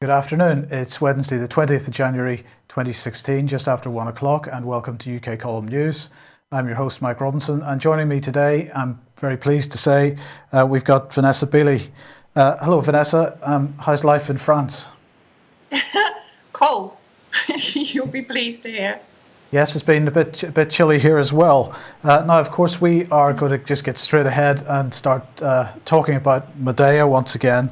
good afternoon. It's Wednesday, the 20th of January 2016, just after 1 o'clock, and welcome to UK Column News. I'm your host, Mike Robinson, and joining me today, I'm very pleased to say, we've got Vanessa Beeley. Hello, Vanessa. How's life in France? Cold. You'll be pleased to hear. Yes, it's been a bit chilly here as well. Now, of course, we are going to just get straight ahead and start talking about Madea once again,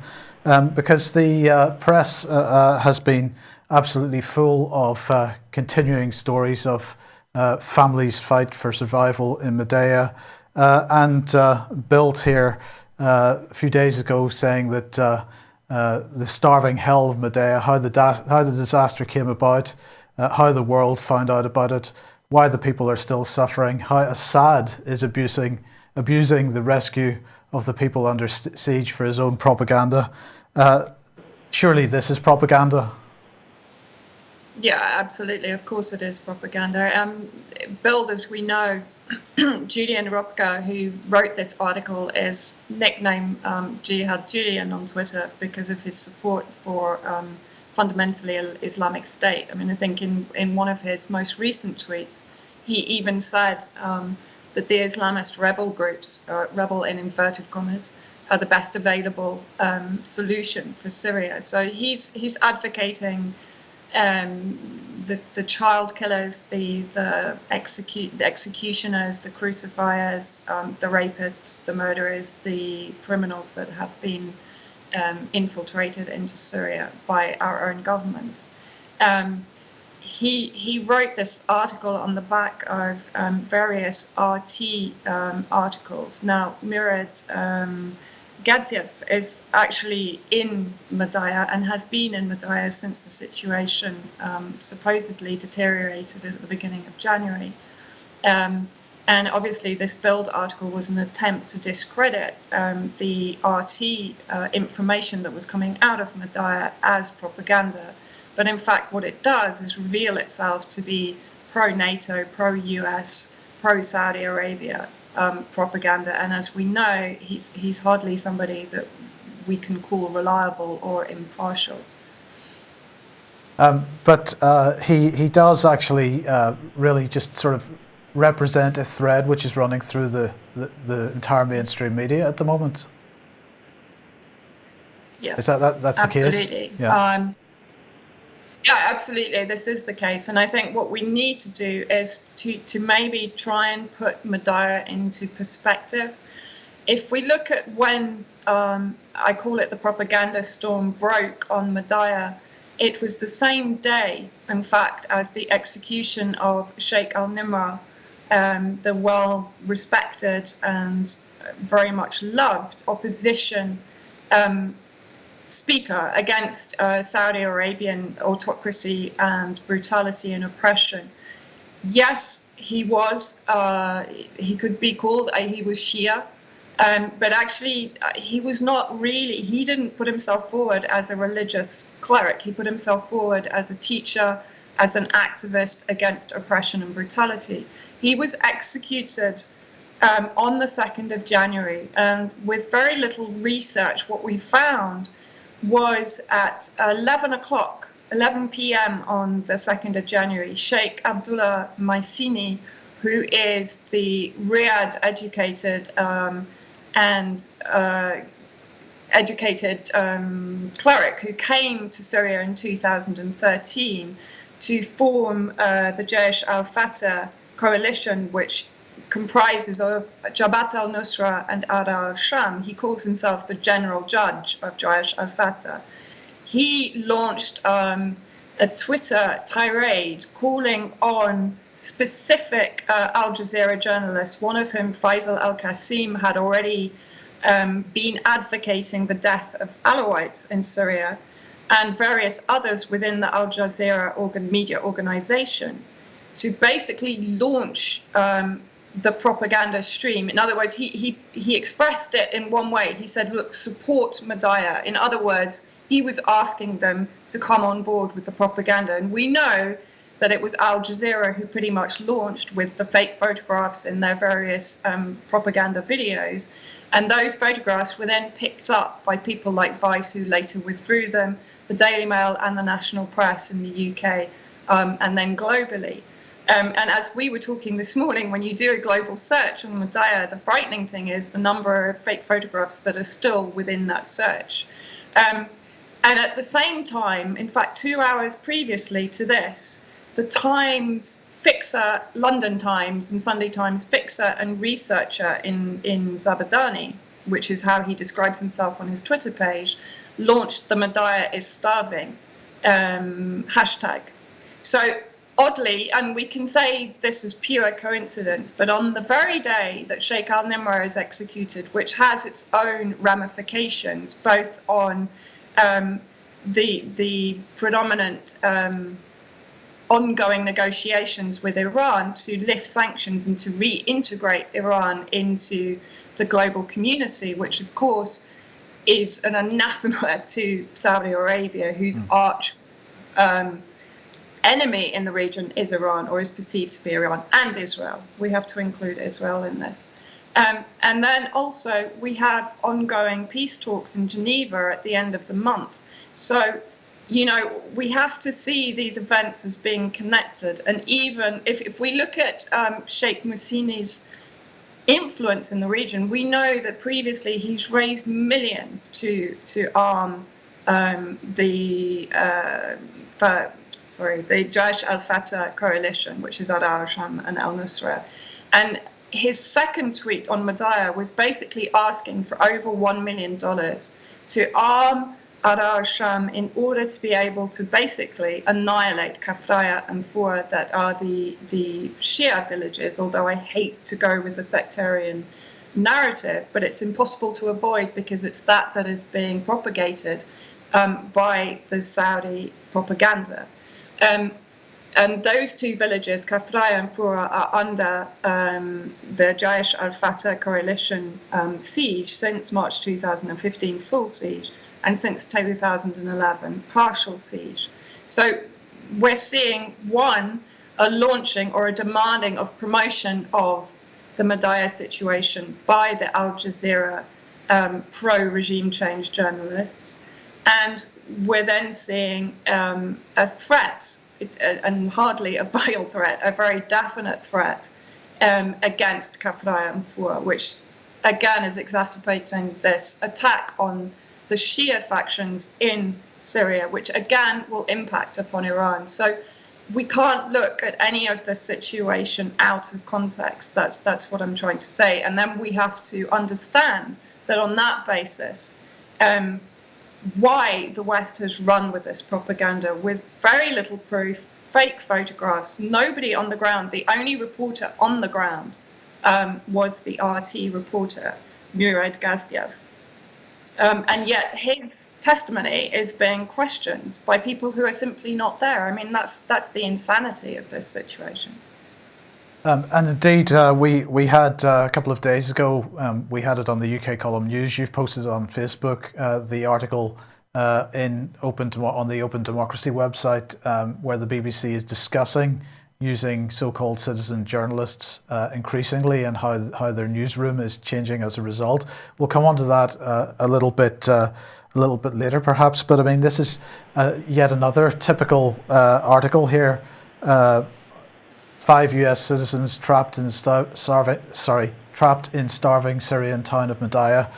because the press has been absolutely full of continuing stories of families' fight for survival in Madea, and Bild here a few days ago saying that the starving hell of Madea, how the disaster came about, how the world found out about it, why the people are still suffering, how Assad is abusing the rescue of the people under siege for his own propaganda. Surely this is propaganda? Yeah, absolutely. Of course it is propaganda. Bild, as we know, Julian Robka, who wrote this article, is nicknamed Jihad Julian on Twitter because of his support for fundamentally Islamic State. I mean, I think in one of his most recent tweets, he even said that the Islamist rebel groups, rebel in inverted commas, are the best available solution for Syria. So he's advocating the child killers, the executioners, the crucifiers, the rapists, the murderers, the criminals that have been infiltrated into Syria by our own governments. He wrote this article on the back of various RT articles. Now, Murad Gadziev is actually in Madea and has been in Madea since the situation supposedly deteriorated at the beginning of January. And obviously this Bild article was an attempt to discredit the RT information that was coming out of Madea as propaganda. But in fact, what it does is reveal itself to be pro-NATO, pro-US, pro-Saudi Arabia propaganda. And as we know, he's hardly somebody that we can call reliable or impartial. But he does actually really just sort of represent a thread which is running through the entire mainstream media at the moment. Yeah, is that's absolutely. The case? Yeah. Yeah, absolutely. This is the case. And I think what we need to do is to maybe try and put Madea into perspective. If we look at when, I call it the propaganda storm, broke on Madea, it was the same day, in fact, as the execution of Sheikh al-Nimr, the well-respected and very much loved opposition speaker against Saudi Arabian autocracy and brutality and oppression. Yes, he was, he could be called, he was Shia, but actually he was not really, he didn't put himself forward as a religious cleric. He put himself forward as a teacher, as an activist against oppression and brutality. He was executed on the 2nd of January, and with very little research, what we found was at 11 p.m. on the 2nd of January, Sheikh Abdullah Maisini, who is the Riyadh-educated cleric who came to Syria in 2013 to form the Jaish al-Fatah coalition, which comprises of Jabhat al-Nusra and Ada al-Sham. He calls himself the general judge of Jaish al-Fatah. He launched a Twitter tirade calling on specific Al Jazeera journalists, one of whom, Faisal al-Qasim, had already been advocating the death of Alawites in Syria, and various others within the Al Jazeera media organization, to basically launch the propaganda stream. In other words, he expressed it in one way. He said, look, support Madea. In other words, he was asking them to come on board with the propaganda. And we know that it was Al Jazeera who pretty much launched with the fake photographs in their various propaganda videos. And those photographs were then picked up by people like Vice, who later withdrew them, the Daily Mail and the national press in the UK, and then globally. And as we were talking this morning, when you do a global search on Madaya, the frightening thing is the number of fake photographs that are still within that search. And at the same time, in fact, 2 hours previously to this, the Times fixer, London Times and Sunday Times fixer and researcher in Zabadani, which is how he describes himself on his Twitter page, launched the Madaya is starving hashtag. So oddly, and we can say this is pure coincidence, but on the very day that Sheikh al-Nimr is executed, which has its own ramifications, both on the predominant ongoing negotiations with Iran to lift sanctions and to reintegrate Iran into the global community, which of course is an anathema to Saudi Arabia, whose arch enemy in the region is Iran, or is perceived to be Iran, and Israel. We have to include Israel in this. And then also we have ongoing peace talks in Geneva at the end of the month. So, you know, we have to see these events as being connected. And even if we look at Sheikh Moussini's influence in the region, we know that previously he's raised millions to arm the Jaish al-Fatah coalition, which is Ara al-Sham and al-Nusra. And his second tweet on Madaya was basically asking for over $1 million to arm Ara al-Sham in order to be able to basically annihilate Kafraya and Fura, that are the Shia villages, although I hate to go with the sectarian narrative, but it's impossible to avoid because it's that is being propagated by the Saudi propaganda. And those two villages, Kafraya and Fura, are under the Jaish al-Fatah coalition siege since March 2015, full siege, and since 2011, partial siege. So we're seeing, one, a launching or a demanding of promotion of the Madaya situation by the Al Jazeera pro-regime change journalists. And we're then seeing a threat, and hardly a veiled threat, a very definite threat against Kafraya and Fura, which again is exacerbating this attack on the Shia factions in Syria, which again will impact upon Iran. So we can't look at any of this situation out of context. That's what I'm trying to say. And then we have to understand that on that basis, why the West has run with this propaganda with very little proof, fake photographs, nobody on the ground. The only reporter on the ground was the RT reporter, Murad Gazdiev. And yet his testimony is being questioned by people who are simply not there. I mean, that's the insanity of this situation. And indeed, we had a couple of days ago, we had it on the UK Column News. You've posted it on Facebook, the article on the Open Democracy website, where the BBC is discussing using so-called citizen journalists increasingly, and how their newsroom is changing as a result. We'll come on to that a little bit later, perhaps. But I mean, this is yet another typical article here. 5 U.S. citizens trapped in starving Syrian town of Madaya,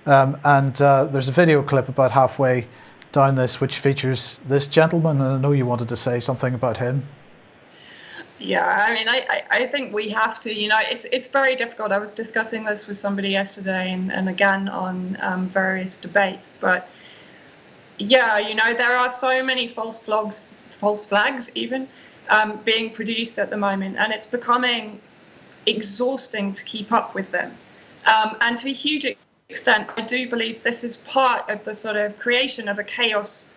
and there's a video clip about halfway down this, which features this gentleman, and I know you wanted to say something about him. Yeah, I mean, I think we have to, you know, it's very difficult. I was discussing this with somebody yesterday and again on various debates. But yeah, you know, there are so many false flags even being produced at the moment, and it's becoming exhausting to keep up with them. And to a huge extent, I do believe this is part of the sort of creation of a chaos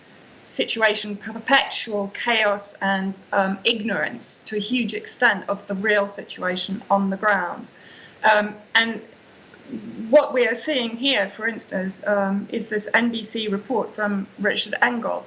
situation, perpetual chaos and ignorance to a huge extent of the real situation on the ground. And what we are seeing here, for instance, is this NBC report from Richard Engel,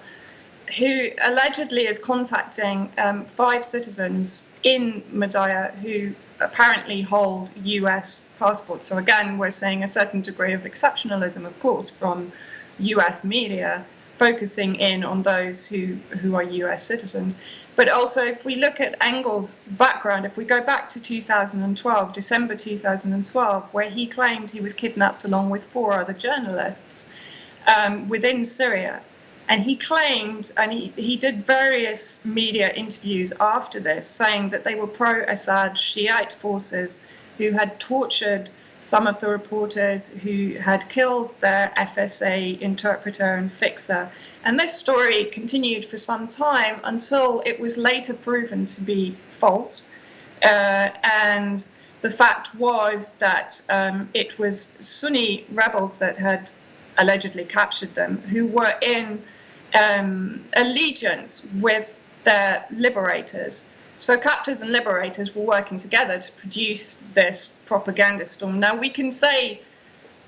who allegedly is contacting 5 citizens in Madaya who apparently hold US passports. So again, we're seeing a certain degree of exceptionalism, of course, from US media, focusing in on those who are US citizens. But also, if we look at Engel's background, if we go back to 2012, December 2012, where he claimed he was kidnapped along with 4 other journalists within Syria, and he claimed, and he did various media interviews after this, saying that they were pro-Assad Shiite forces who had tortured some of the reporters, who had killed their FSA interpreter and fixer. And this story continued for some time until it was later proven to be false. And the fact was that it was Sunni rebels that had allegedly captured them, who were in allegiance with their liberators. So captors and liberators were working together to produce this propaganda storm. Now, we can say,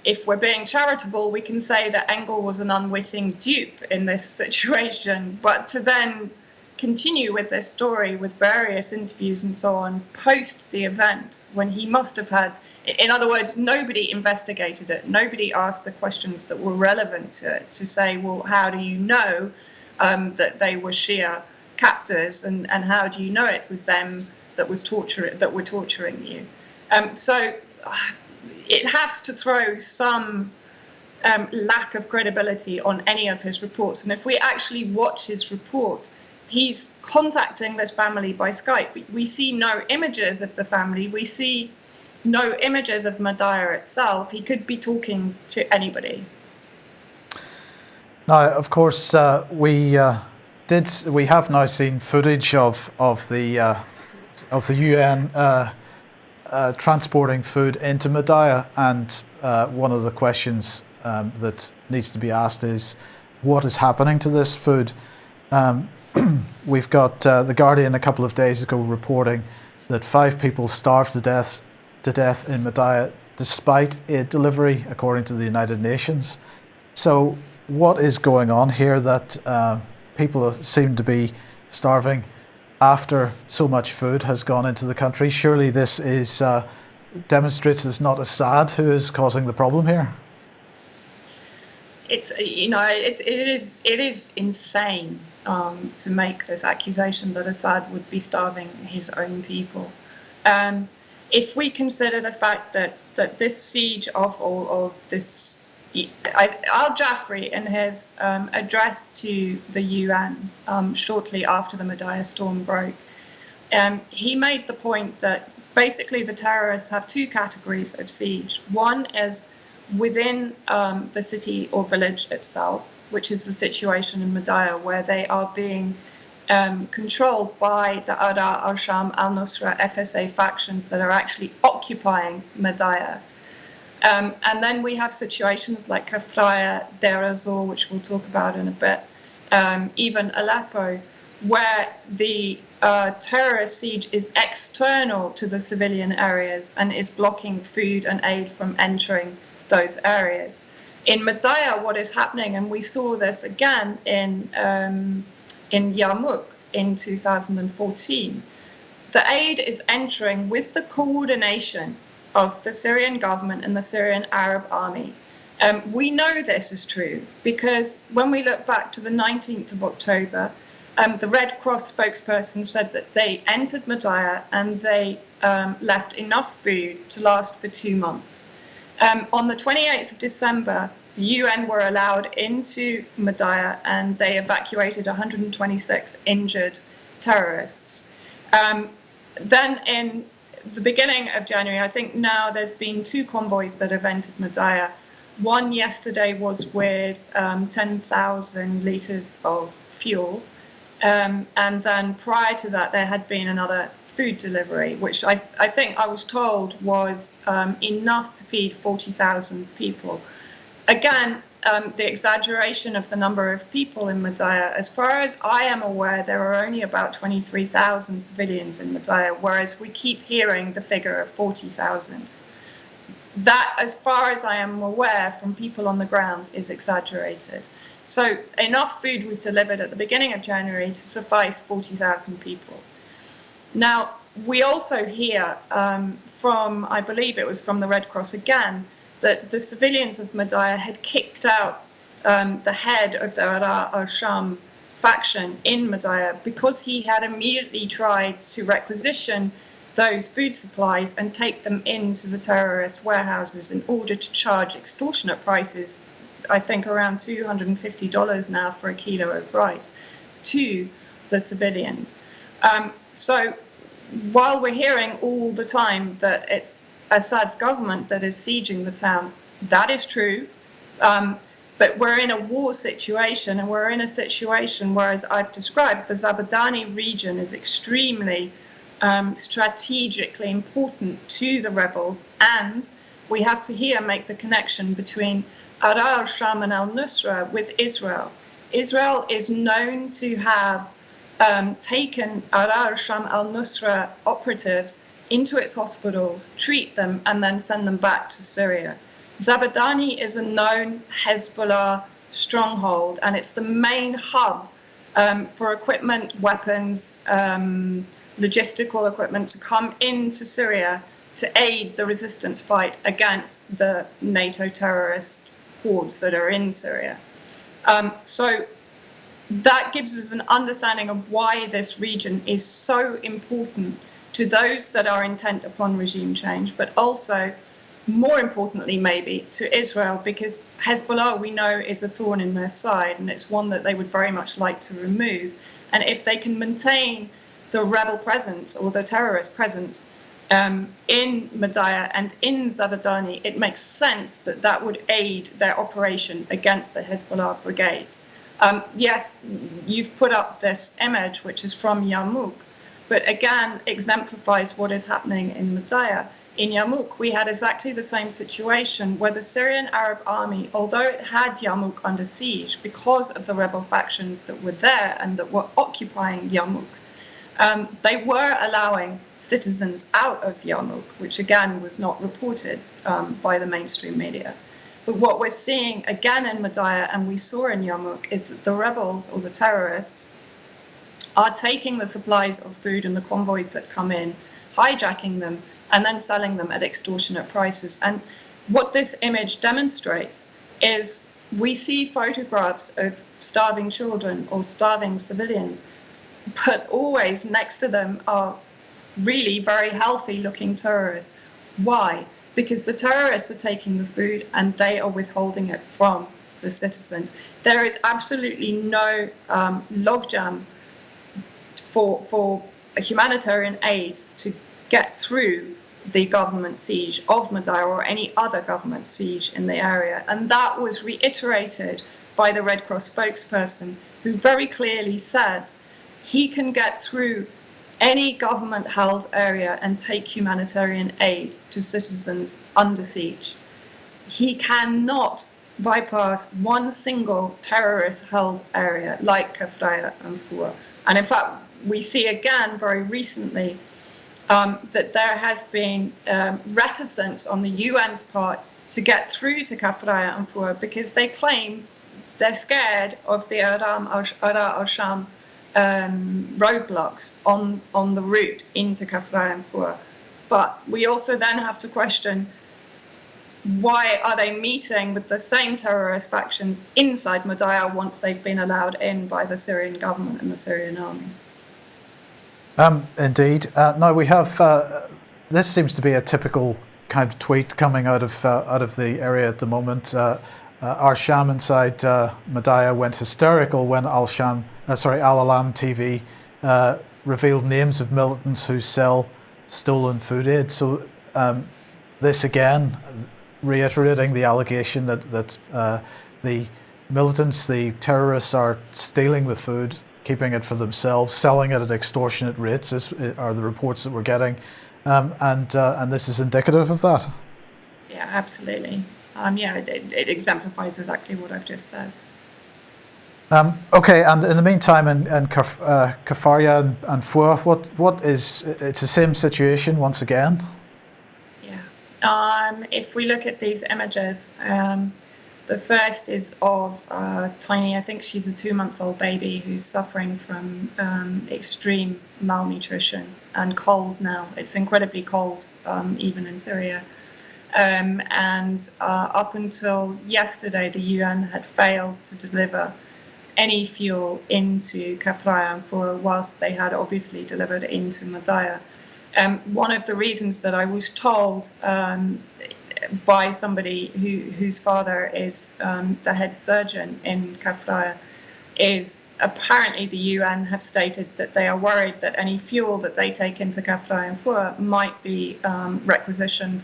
if we're being charitable, we can say that Engel was an unwitting dupe in this situation, but to then continue with this story with various interviews and so on post the event, when he must have had, in other words, nobody investigated it, nobody asked the questions that were relevant to it, to say, well, how do you know that they were Shia captors, and how do you know it was them that were torturing you? So it has to throw some lack of credibility on any of his reports. And if we actually watch his report, he's contacting this family by Skype. We see no images of the family. We see no images of Madaya itself. He could be talking to anybody. Now, of course, we have now seen footage of the UN transporting food into Madaya, and one of the questions that needs to be asked is, what is happening to this food? We've got The Guardian a couple of days ago reporting that 5 people starved to death in Madaya despite aid delivery, according to the United Nations. So what is going on here that people seem to be starving after so much food has gone into the country? Surely this is demonstrates it's not Assad who is causing the problem here. It is insane to make this accusation that Assad would be starving his own people. If we consider the fact that this siege of this, Al-Jafri, in his address to the UN shortly after the Madaya storm broke, he made the point that basically the terrorists have 2 categories of siege. One is within the city or village itself, which is the situation in Madaya, where they are being controlled by the Ara, Al-Sham, Al-Nusra, FSA factions that are actually occupying Madaya. And then we have situations like Kafraya, Deir ez-Zor, which we'll talk about in a bit, even Aleppo, where the terrorist siege is external to the civilian areas and is blocking food and aid from entering those areas. In Madaya, what is happening, and we saw this again in Yarmouk in 2014, the aid is entering with the coordination of the Syrian government and the Syrian Arab Army. We know this is true because when we look back to the 19th of October, the Red Cross spokesperson said that they entered Madaya and they left enough food to last for 2 months. On the 28th of December, the UN were allowed into Madaya and they evacuated 126 injured terrorists. Then in the beginning of January, I think now there's been 2 convoys that have entered Madaya. One yesterday was with 10,000 litres of fuel. And then prior to that, there had been another food delivery, which I think I was told was enough to feed 40,000 people. Again, the exaggeration of the number of people in Madaya, as far as I am aware, there are only about 23,000 civilians in Madaya, whereas we keep hearing the figure of 40,000. That, as far as I am aware from people on the ground, is exaggerated. So enough food was delivered at the beginning of January to suffice 40,000 people. Now, we also hear from, I believe it was from the Red Cross again, that the civilians of Madaya had kicked out the head of the Ara al-Sham faction in Madaya, because he had immediately tried to requisition those food supplies and take them into the terrorist warehouses in order to charge extortionate prices, I think around $250 now for a kilo of rice, to the civilians. So while we're hearing all the time that it's Assad's government that is sieging the town, that is true. But we're in a war situation, and we're in a situation where, as I've described, the Zabadani region is extremely strategically important to the rebels, and we have to here make the connection between Ara al-Sham and al-Nusra with Israel. Israel is known to have taken Ara al-Sham al-Nusra operatives into its hospitals, treat them, and then send them back to Syria. Zabadani is a known Hezbollah stronghold, and it's the main hub for equipment, weapons, logistical equipment to come into Syria to aid the resistance fight against the NATO terrorist hordes that are in Syria. So that gives us an understanding of why this region is so important to those that are intent upon regime change, but also, more importantly maybe, to Israel, because Hezbollah, we know, is a thorn in their side, and it's one that they would very much like to remove. And if they can maintain the rebel presence or the terrorist presence in Madaya and in Zabadani, it makes sense that that would aid their operation against the Hezbollah brigades. Yes, you've put up this image, which is from Yarmouk, but again exemplifies what is happening in Madaya. In Yarmouk, we had exactly the same situation where the Syrian Arab army, although it had Yarmouk under siege because of the rebel factions that were there and that were occupying Yarmouk, they were allowing citizens out of Yarmouk, which again was not reported by the mainstream media. But what we're seeing again in Madaya, and we saw in Yarmouk, is that the rebels or the terrorists are taking the supplies of food and the convoys that come in, hijacking them, and then selling them at extortionate prices. And what this image demonstrates is we see photographs of starving children or starving civilians, but always next to them are really very healthy looking terrorists. Why? Because the terrorists are taking the food and they are withholding it from the citizens. There is absolutely no logjam for humanitarian aid to get through the government siege of Madaya or any other government siege in the area. And that was reiterated by the Red Cross spokesperson, who very clearly said he can get through any government-held area and take humanitarian aid to citizens under siege. He cannot bypass one single terrorist-held area like Kafraya and Fua. And in fact, we see again very recently that there has been reticence on the UN's part to get through to Kafraya and Fua because they claim they're scared of the Ara al-Sham roadblocks on the route into Kafraya and Fua. But we also then have to question, why are they meeting with the same terrorist factions inside Madaya once they've been allowed in by the Syrian government and the Syrian army? Indeed. Now we have, this seems to be a typical kind of tweet coming out of the area at the moment. Our Sham inside Madaya went hysterical when Al-Alam TV revealed names of militants who sell stolen food aid. So this again, reiterating the allegation that the militants, the terrorists, are stealing the food, keeping it for themselves, selling it at extortionate rates, are the reports that we're getting, and this is indicative of that. Yeah, absolutely. It exemplifies exactly what I've just said. Okay, and in the meantime, in Kafraya and Fua, what is, it's the same situation once again? Yeah. If we look at these images, the first is of Tiny, I think she's a 2-month-old baby who's suffering from extreme malnutrition and cold now. It's incredibly cold, even in Syria. And up until yesterday, the UN had failed to deliver any fuel into Kafraya and Fora, whilst they had obviously delivered into Madaya. One of the reasons that I was told by somebody whose father is the head surgeon in Kafraya is apparently the UN have stated that they are worried that any fuel that they take into Kafraya and Fora might be requisitioned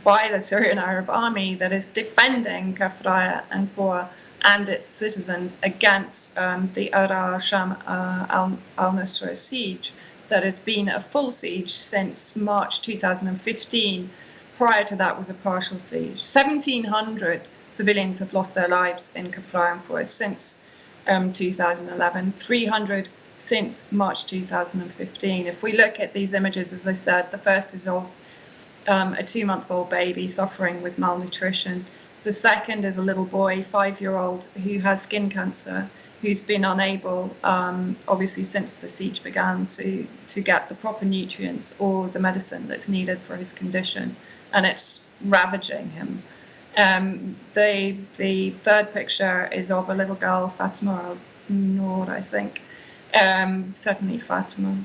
by the Syrian Arab Army that is defending Kafraya and Fora and its citizens against the Ara Sham al-Nusra siege that has been a full siege since March 2015. Prior to that was a partial siege. 1,700 civilians have lost their lives in Kafraya and Fora since 2011, 300 since March 2015. If we look at these images, as I said, the first is of a 2-month-old baby suffering with malnutrition. The second is a little boy, 5-year-old, who has skin cancer, who's been unable, obviously since the siege began, to get the proper nutrients or the medicine that's needed for his condition, and it's ravaging him. The third picture is of a little girl, Fatima al-Noor, I think, certainly Fatima,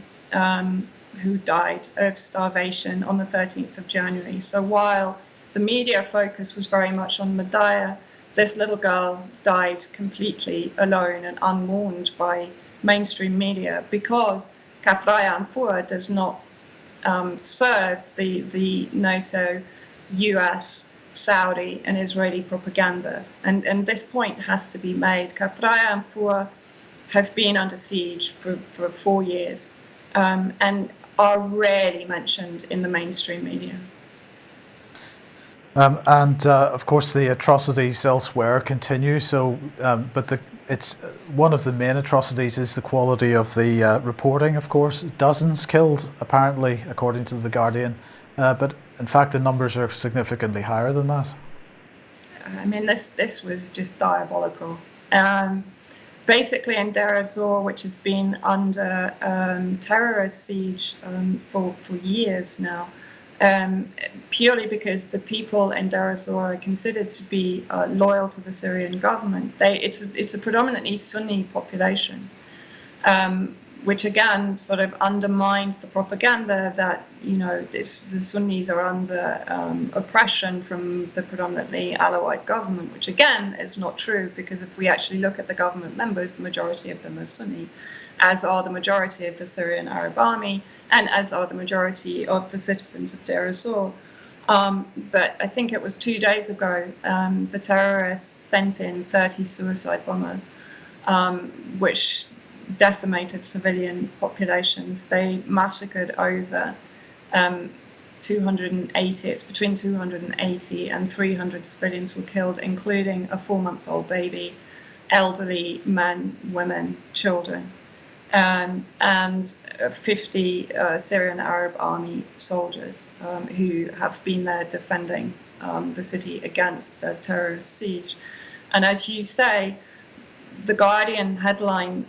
who died of starvation on the 13th of January. So while the media focus was very much on Madaya, this little girl died completely alone and unwarned by mainstream media because Kafraya and Fora does not serve the NATO, US, Saudi and Israeli propaganda. And this point has to be made. Kafraya and Fora have been under siege for 4 years and are rarely mentioned in the mainstream media. Of course, the atrocities elsewhere continue. So, it's one of the main atrocities is the quality of the reporting. Of course, dozens killed, apparently, according to the Guardian. But in fact, the numbers are significantly higher than that. I mean, this was just diabolical. Basically, in Deir ez-Zor, which has been under terrorist siege for years now, purely because the people in Deir ez-Zor are considered to be loyal to the Syrian government. It's a predominantly Sunni population, which again sort of undermines the propaganda that the Sunnis are under oppression from the predominantly Alawite government, which again is not true, because if we actually look at the government members, the majority of them are Sunni, as are the majority of the Syrian Arab Army, and as are the majority of the citizens of Deir ez-Zor. But I think it was 2 days ago, the terrorists sent in 30 suicide bombers, which decimated civilian populations. They massacred over 280, it's between 280 and 300 civilians were killed, including a 4-month-old baby, elderly men, women, children, and 50 Syrian Arab Army soldiers who have been there defending the city against the terrorist siege. And as you say, the Guardian headline,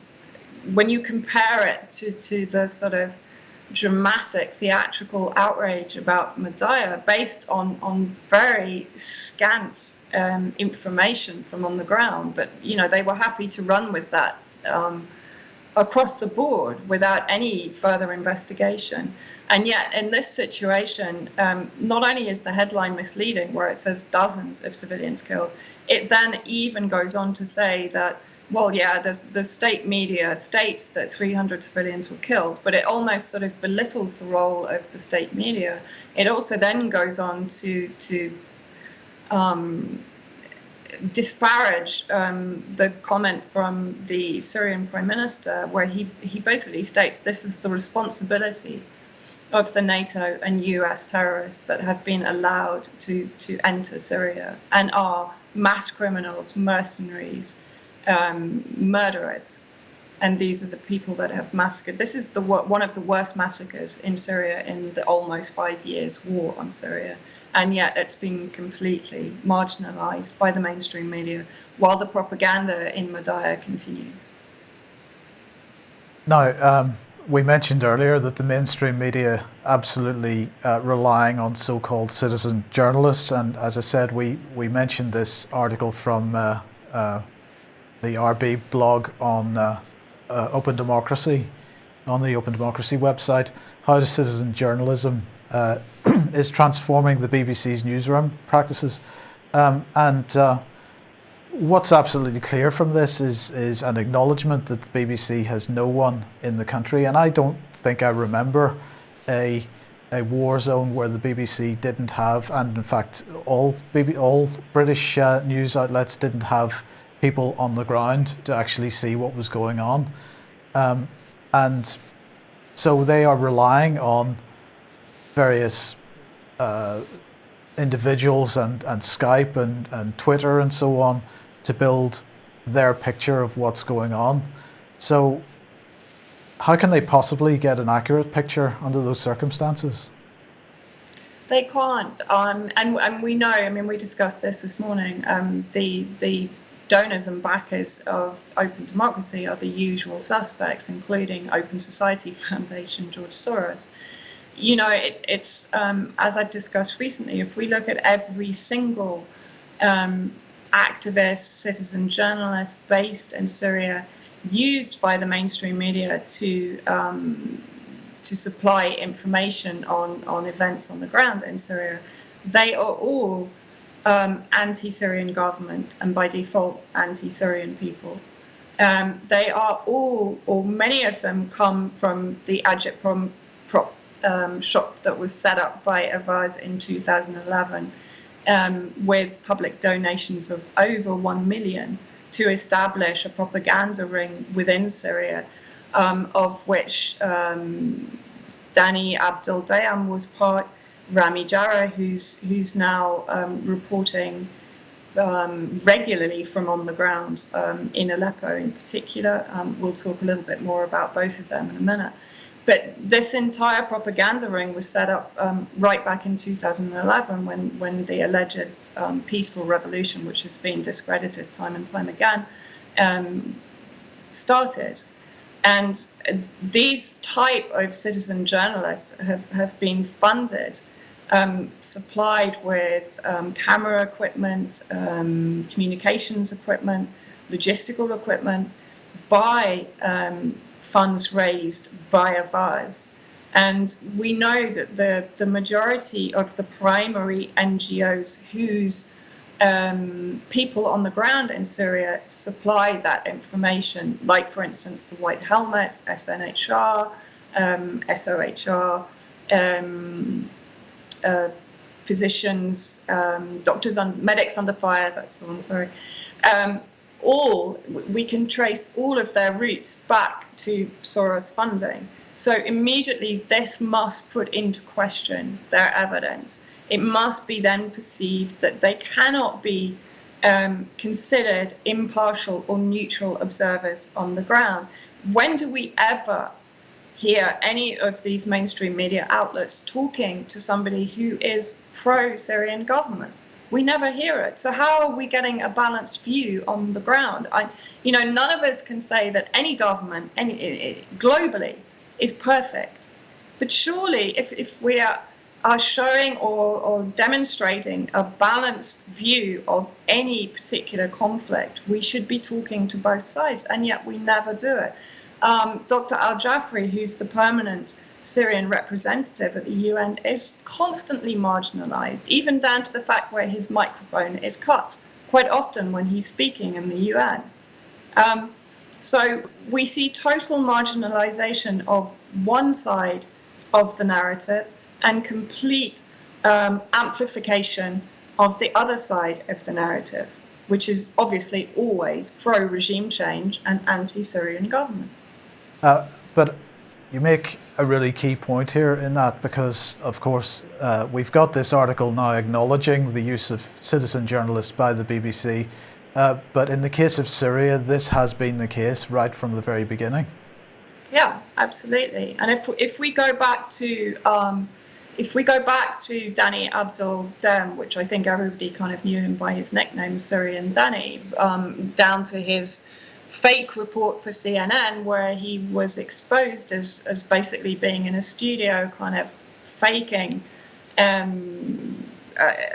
when you compare it to the sort of dramatic theatrical outrage about Madaya based on very scant information from on the ground, but they were happy to run with that across the board without any further investigation. And yet in this situation, not only is the headline misleading where it says dozens of civilians killed, it then even goes on to say that, well, yeah, the state media states that 300 civilians were killed, but it almost sort of belittles the role of the state media. It also then goes on to disparage the comment from the Syrian Prime Minister, where he basically states this is the responsibility of the NATO and US terrorists that have been allowed to enter Syria and are mass criminals, mercenaries, murderers, and these are the people that have massacred. This is one of the worst massacres in Syria in the almost 5 years war on Syria, and yet it's been completely marginalized by the mainstream media while the propaganda in Madaya continues. Now, we mentioned earlier that the mainstream media absolutely relying on so-called citizen journalists, and as I said, we mentioned this article from the RB blog on Open Democracy, on the Open Democracy website, how the citizen journalism is transforming the BBC's newsroom practices. What's absolutely clear from this is an acknowledgement that the BBC has no one in the country, and I don't think I remember a war zone where the BBC didn't have, and in fact all British news outlets didn't have people on the ground to actually see what was going on, and so they are relying on various individuals and Skype and Twitter and so on to build their picture of what's going on. So how can they possibly get an accurate picture under those circumstances? They can't, and we know. I mean, we discussed this morning. The donors and backers of Open Democracy are the usual suspects, including Open Society Foundation, George Soros. You know, it's as I've discussed recently, if we look at every single activist, citizen journalist based in Syria, used by the mainstream media to supply information on events on the ground in Syria, they are all anti-Syrian government and by default anti-Syrian people. They are all, or many of them, come from the Agitprop shop that was set up by Avaaz in 2011. With public donations of over 1 million to establish a propaganda ring within Syria, of which Danny Abdel Dayam was part, Rami Jarrah, who's now reporting regularly from on the ground in Aleppo in particular. We'll talk a little bit more about both of them in a minute. But this entire propaganda ring was set up right back in 2011 when the alleged peaceful revolution, which has been discredited time and time again, started. And these type of citizen journalists have been funded, supplied with camera equipment, communications equipment, logistical equipment by funds raised by Avaaz. And we know that the majority of the primary NGOs whose people on the ground in Syria supply that information, like, for instance, the White Helmets, SNHR, SOHR, physicians, doctors, medics under fire, that's the one, sorry. We can trace all of their roots back to Soros funding. So immediately this must put into question their evidence. It must be then perceived that they cannot be considered impartial or neutral observers on the ground. When do we ever hear any of these mainstream media outlets talking to somebody who is pro-Syrian government? We never hear it. So how are we getting a balanced view on the ground? None of us can say that any government, globally, is perfect. But surely, if we are showing or demonstrating a balanced view of any particular conflict, we should be talking to both sides, and yet we never do it. Dr. Al-Jafri, who's the permanent Syrian representative at the UN, is constantly marginalized, even down to the fact where his microphone is cut quite often when he's speaking in the UN. So we see total marginalization of one side of the narrative and complete amplification of the other side of the narrative, which is obviously always pro-regime change and anti-Syrian government. But you make a really key point here in that, because, of course, we've got this article now acknowledging the use of citizen journalists by the BBC, but in the case of Syria, this has been the case right from the very beginning. Yeah, absolutely. And if we go back to Danny Abdel Dayam, which I think everybody kind of knew him by his nickname, Syrian Danny, down to his fake report for CNN where he was exposed as basically being in a studio, kind of faking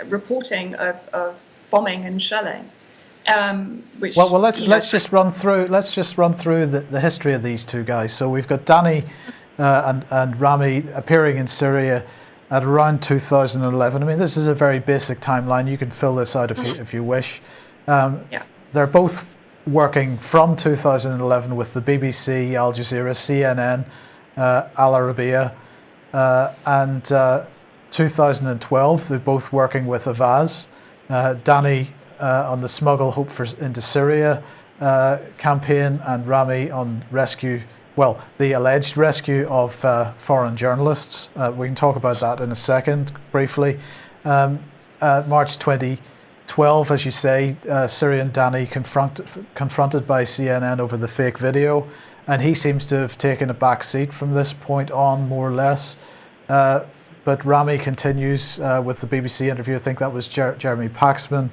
reporting of bombing and shelling. Which, well, let's just run through the history of these two guys. So we've got Danny and Rami appearing in Syria at around 2011. I mean, this is a very basic timeline. You can fill this out if you wish. They're both working from 2011 with the BBC, Al Jazeera, CNN, Al Arabiya, and 2012 they're both working with Avaaz. Danny on the Smuggle Hope into Syria campaign, and Rami on the alleged rescue of foreign journalists. We can talk about that in a second, briefly. March 2012, as you say, Syrian Danny confronted by CNN over the fake video, and he seems to have taken a back seat from this point on, more or less. But Rami continues with the BBC interview. I think that was Jeremy Paxman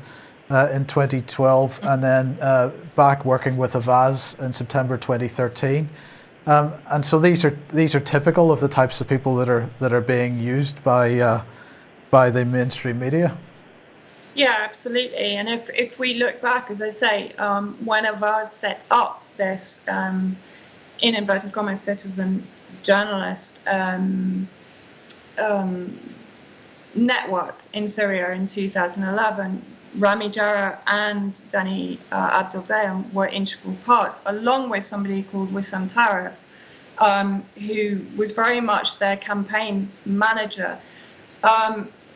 in 2012, and then back working with Avaaz in September 2013. And so these are typical of the types of people that are being used by the mainstream media. Yeah, absolutely. And if we look back, as I say, when Avaaz set up this in inverted commas citizen journalist network in Syria in 2011, Rami Jarrah and Danny Abdel-Daim were integral parts, along with somebody called Wissam Tarif, who was very much their campaign manager.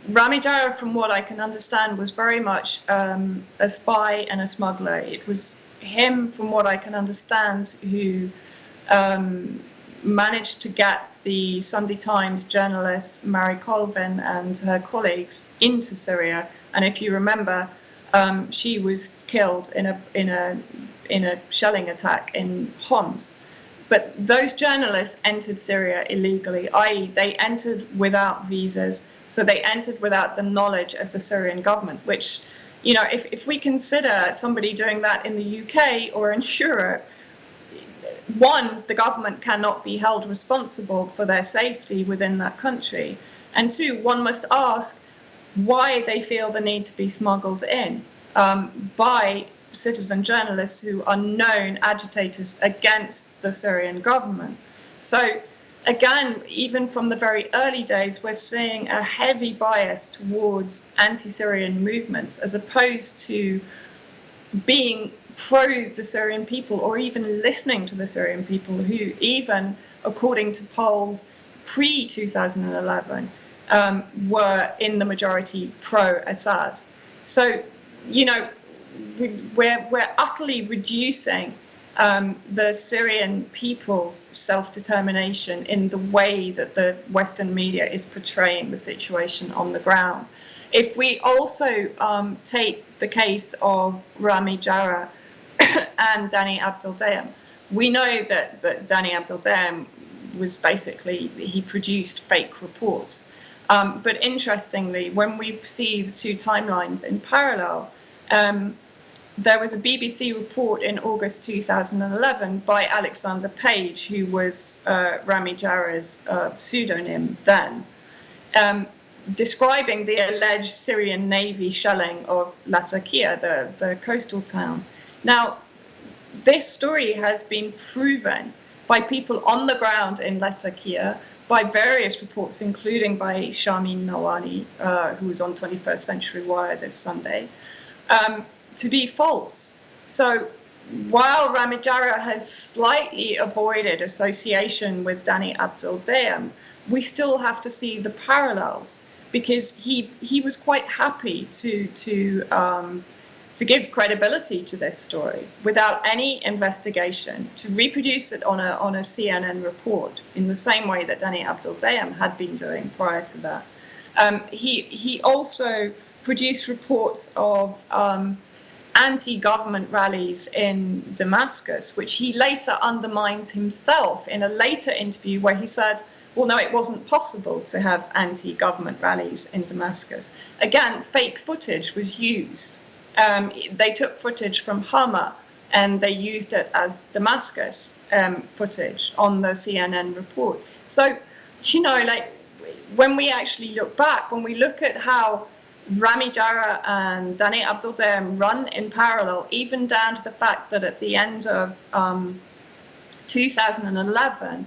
Rami Jarrah, from what I can understand, was very much a spy and a smuggler. It was him, from what I can understand, who managed to get the Sunday Times journalist Mary Colvin and her colleagues into Syria. And if you remember, she was killed in a shelling attack in Homs. But those journalists entered Syria illegally, i.e. they entered without visas, so they entered without the knowledge of the Syrian government, which, you know, if we consider somebody doing that in the UK or in Europe, one, the government cannot be held responsible for their safety within that country. And two, one must ask why they feel the need to be smuggled in by citizen journalists who are known agitators against the Syrian government. So again, even from the very early days, we're seeing a heavy bias towards anti-Syrian movements as opposed to being pro the Syrian people or even listening to the Syrian people, who even, according to polls pre-2011, were in the majority pro-Assad. So, you know, we're utterly reducing the Syrian people's self-determination in the way that the Western media is portraying the situation on the ground. If we also take the case of Rami Jarrah and Danny Abdel-Daim, we know that Danny Abdel-Daim was basically, he produced fake reports. But interestingly, when we see the two timelines in parallel, there was a BBC report in August 2011 by Alexander Page, who was Rami Jarrah's pseudonym then, describing the alleged Syrian Navy shelling of Latakia, the coastal town. Now, this story has been proven by people on the ground in Latakia, by various reports, including by Sharmin Nawani, who was on 21st Century Wire this Sunday, to be false. So while Rami Jarrah has slightly avoided association with Danny Abdel-Daim, we still have to see the parallels, because he was quite happy to give credibility to this story without any investigation, to reproduce it on a CNN report in the same way that Danny Abdel-Daim had been doing prior to that. He also produced reports of anti-government rallies in Damascus, which he later undermines himself in a later interview where he said, well, no, it wasn't possible to have anti-government rallies in Damascus. Again, fake footage was used. They took footage from Hama and they used it as Damascus footage on the CNN report. So, like when we actually look back, when we look at how Rami Jarrah and Dani Abduldaim run in parallel, even down to the fact that at the end of 2011,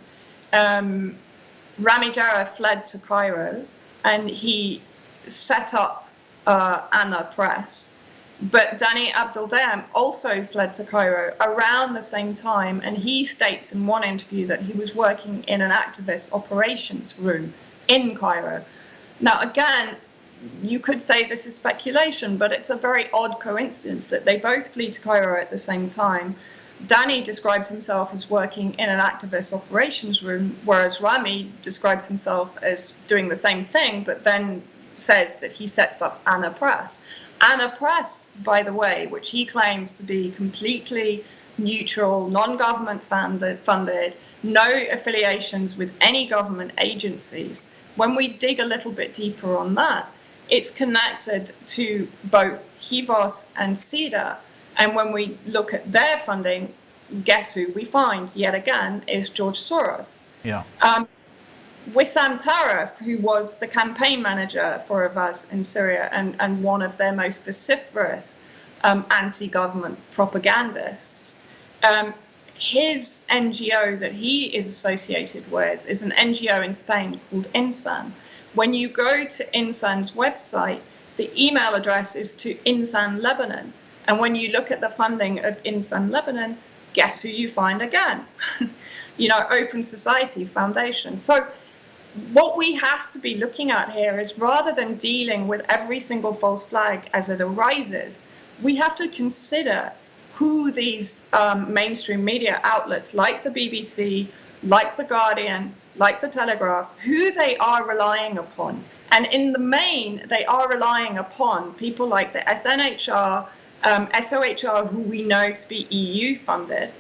Rami Jarrah fled to Cairo and he set up Anna Press. But Dani Abduldaim also fled to Cairo around the same time, and he states in one interview that he was working in an activist operations room in Cairo. Now, again, you could say this is speculation, but it's a very odd coincidence that they both flee to Cairo at the same time. Dani describes himself as working in an activist operations room, whereas Rami describes himself as doing the same thing, but then says that he sets up Anna Press. Anna Press, by the way, which he claims to be completely neutral, non-government funded, no affiliations with any government agencies. When we dig a little bit deeper on that, it's connected to both HIVOS and CEDA. And when we look at their funding, guess who we find yet again is George Soros. Yeah. Wissam Taraf, who was the campaign manager for Avaaz in Syria and one of their most vociferous anti-government propagandists, his NGO that he is associated with is an NGO in Spain called INSAN. When you go to INSAN's website, the email address is to INSAN Lebanon. And when you look at the funding of INSAN Lebanon, guess who you find again? Open Society Foundation. So what we have to be looking at here is, rather than dealing with every single false flag as it arises, we have to consider who these mainstream media outlets like the BBC, like The Guardian, like The Telegraph, who they are relying upon. And in the main, they are relying upon people like the SNHR, SOHR, who we know to be EU funded,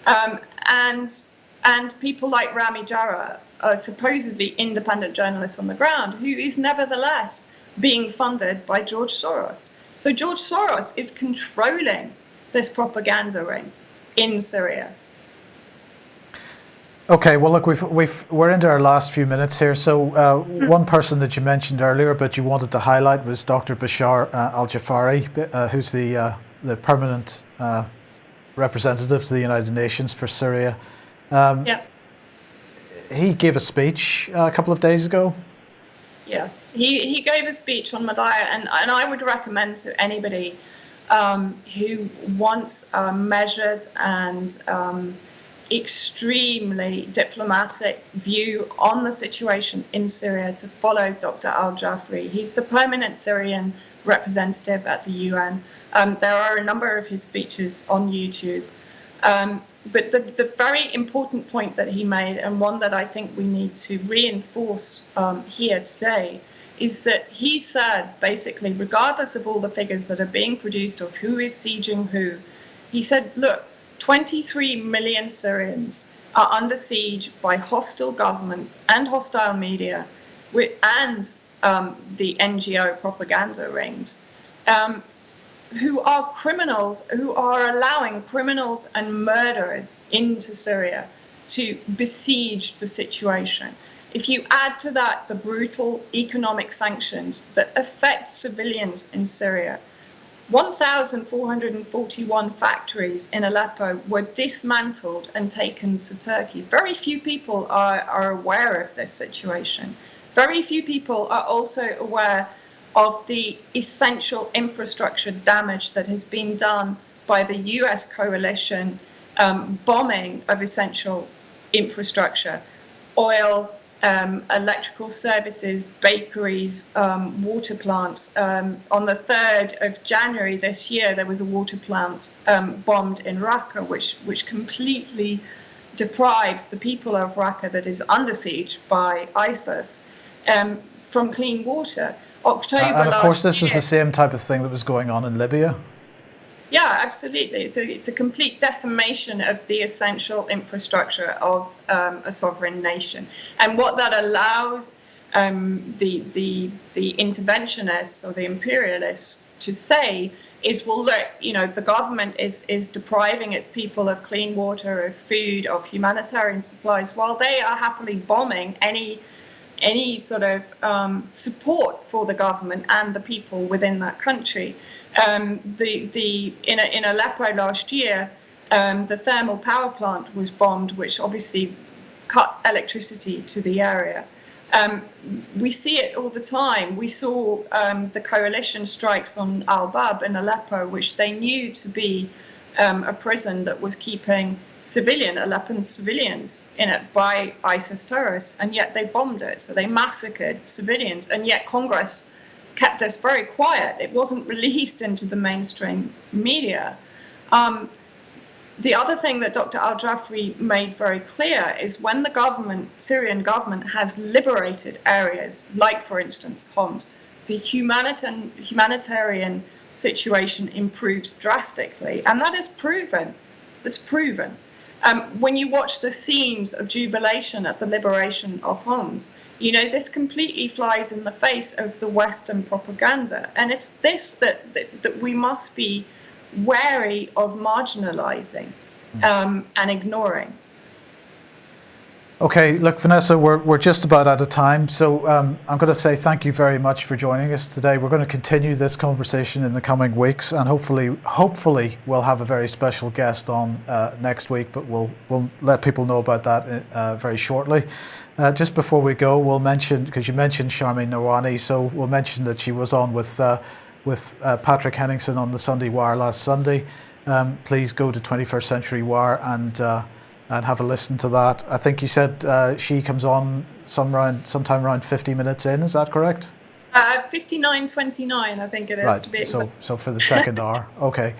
and people like Rami Jarrah, a supposedly independent journalist on the ground, who is nevertheless being funded by George Soros. So George Soros is controlling this propaganda ring in Syria. Okay, well, look, we're into our last few minutes here. So one person that you mentioned earlier, but you wanted to highlight, was Dr. Bashar al-Jafari, who's the permanent representative to the United Nations for Syria. He gave a speech a couple of days ago. Yeah, he gave a speech on Madaya, and I would recommend to anybody who wants a measured and extremely diplomatic view on the situation in Syria to follow Dr. al-Jafari. He's the permanent Syrian representative at the UN. There are a number of his speeches on YouTube. But the very important point that he made, and one that I think we need to reinforce here today, is that he said, basically, regardless of all the figures that are being produced of who is sieging who, he said, look, 23 million Syrians are under siege by hostile governments and hostile media and the NGO propaganda rings, who are criminals, who are allowing criminals and murderers into Syria to besiege the situation. If you add to that the brutal economic sanctions that affect civilians in Syria, 1,441 factories in Aleppo were dismantled and taken to Turkey. Very few people are aware of this situation. Very few people are also aware of the essential infrastructure damage that has been done by the US coalition bombing of essential infrastructure, oil, electrical services, bakeries, water plants. On the 3rd of January this year, there was a water plant bombed in Raqqa, which completely deprives the people of Raqqa, that is under siege by ISIS, from clean water. And of course, this was the same type of thing that was going on in Libya. Yeah, absolutely. So it's a complete decimation of the essential infrastructure of a sovereign nation. And what that allows the interventionists or the imperialists to say is, well, look, the government is depriving its people of clean water, of food, of humanitarian supplies, while they are happily bombing any sort of support for the government and the people within that country. In Aleppo last year, the thermal power plant was bombed, which obviously cut electricity to the area. We see it all the time. We saw the coalition strikes on Al-Bab in Aleppo, which they knew to be a prison that was keeping Aleppan civilians in it by ISIS terrorists, and yet they bombed it. So they massacred civilians, and yet Congress kept this very quiet. It wasn't released into the mainstream media. The other thing that Dr. Al-Jafri made very clear is when the Syrian government has liberated areas, like, for instance, Homs, the humanitarian situation improves drastically, and that is proven. It's proven. When you watch the scenes of jubilation at the liberation of Homs, this completely flies in the face of the Western propaganda. And it's this that we must be wary of marginalizing and ignoring. Okay, look, Vanessa, we're just about out of time, so I'm going to say thank you very much for joining us today. We're going to continue this conversation in the coming weeks, and hopefully we'll have a very special guest on next week, but we'll let people know about that very shortly. Just before we go, we'll mention, because you mentioned Sharmeen Nawani, so we'll mention that she was on with Patrick Henningsen on the Sunday Wire last Sunday. Please go to 21st Century Wire and have a listen to that. I think you said she comes on sometime around 50 minutes in. Is that correct? 59:29, I think it is. Right. To be exact. So for the second hour. Okay.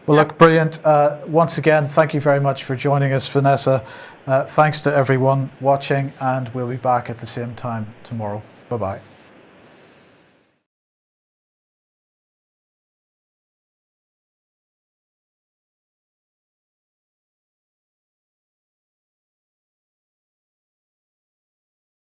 Well, look, brilliant. Once again, thank you very much for joining us, Vanessa. Thanks to everyone watching, and we'll be back at the same time tomorrow. Bye-bye.